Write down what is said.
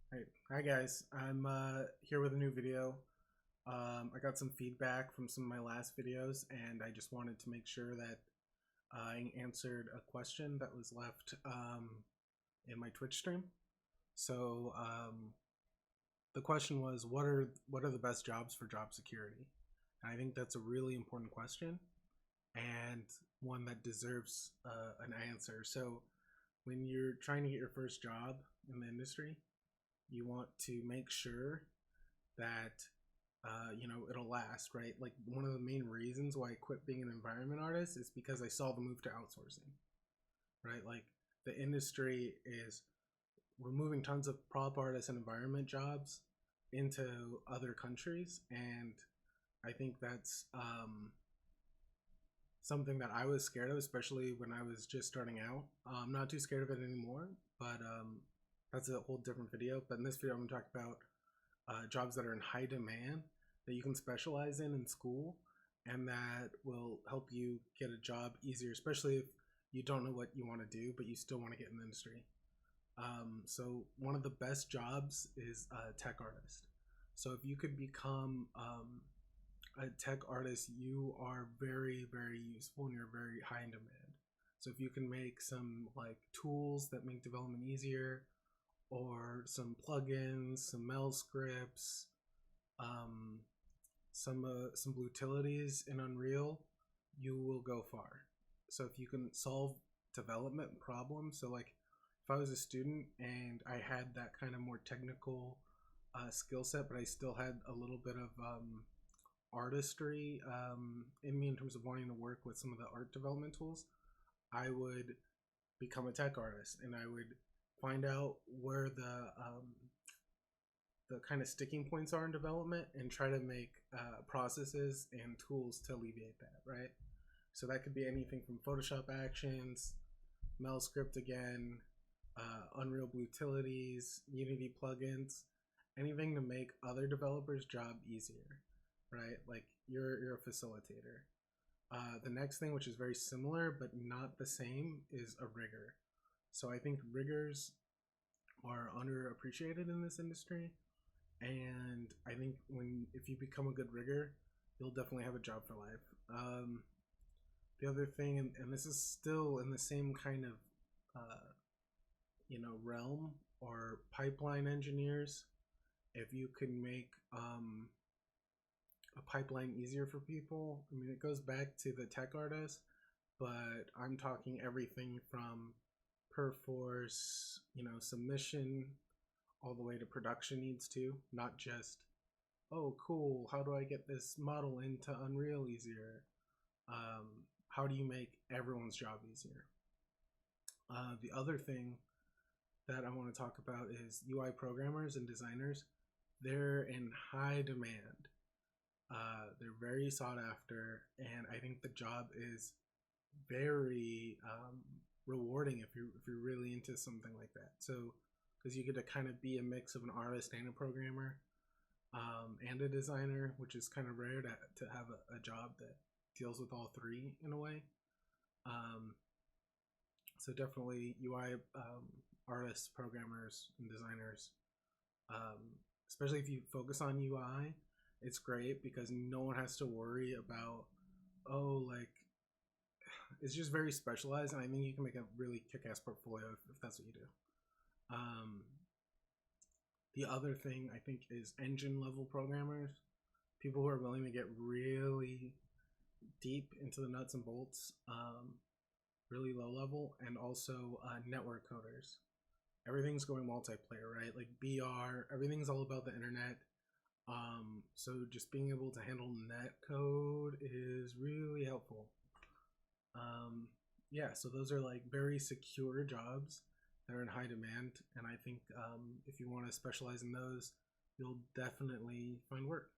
Hey, hi guys. I'm here with a new video. I got some feedback from some of my last videos, and I just wanted to make sure that I answered a question that was left in my Twitch stream. So the question was, what are the best jobs for job security? And I think that's a really important question and one that deserves an answer. So when you're trying to get your first job in the industry, you want to make sure that it'll last, right? Like one of the main reasons why I quit being an environment artist is because I saw the move to outsourcing, right? Like the industry is removing tons of prop artists and environment jobs into other countries, and I think that's something that I was scared of, especially when I was just starting out. I'm not too scared of it anymore, but that's a whole different video. But in this video, I'm going to talk about jobs that are in high demand that you can specialize in school, and that will help you get a job easier, especially if you don't know what you want to do, but you still want to get in the industry. So one of the best jobs is a tech artist. So if you could become a tech artist, you are very, very useful and you're very high in demand. So if you can make some like tools that make development easier, or some plugins, some Mel scripts, um, some utilities in Unreal, you will go far. So if you can solve development problems, so like if I was a student and I had that kind of more technical skill set, but I still had a little bit of artistry in me in terms of wanting to work with some of the art development tools, I would become a tech artist and I would find out where the kind of sticking points are in development and try to make processes and tools to alleviate that, right? So that could be anything from Photoshop actions, MelScript again, Unreal utilities, Unity plugins, anything to make other developers' job easier, right? Like you're a facilitator. The next thing, which is very similar but not the same, is a rigger. So I think riggers are underappreciated in this industry, and I think if you become a good rigger, you'll definitely have a job for life. The other thing, and this is still in the same kind of realm, or pipeline engineers. If you can make a pipeline easier for people, I mean, it goes back to the tech artist, but I'm talking everything from Perforce, submission, all the way to production needs to, not just, oh, cool, how do I get this model into Unreal easier? How do you make everyone's job easier? The other thing that I want to talk about is UI programmers and designers. They're in high demand. They're very sought after, and I think the job is very rewarding if you're really into something like that. So because you get to kind of be a mix of an artist and a programmer, and a designer, which is kind of rare to have a job that deals with all three in a way. Um, so definitely UI artists, programmers, and designers. Especially if you focus on UI, it's great because no one has to worry about, oh, like, it's just very specialized, and I think you can make a really kick-ass portfolio if that's what you do. The other thing I think is engine level programmers, people who are willing to get really deep into the nuts and bolts, really low level, and also network coders. Everything's going multiplayer, right? Like BR, everything's all about the internet. So just being able to handle net code is really helpful. Yeah, so those are like very secure jobs that are in high demand, and I think if you want to specialize in those, you'll definitely find work.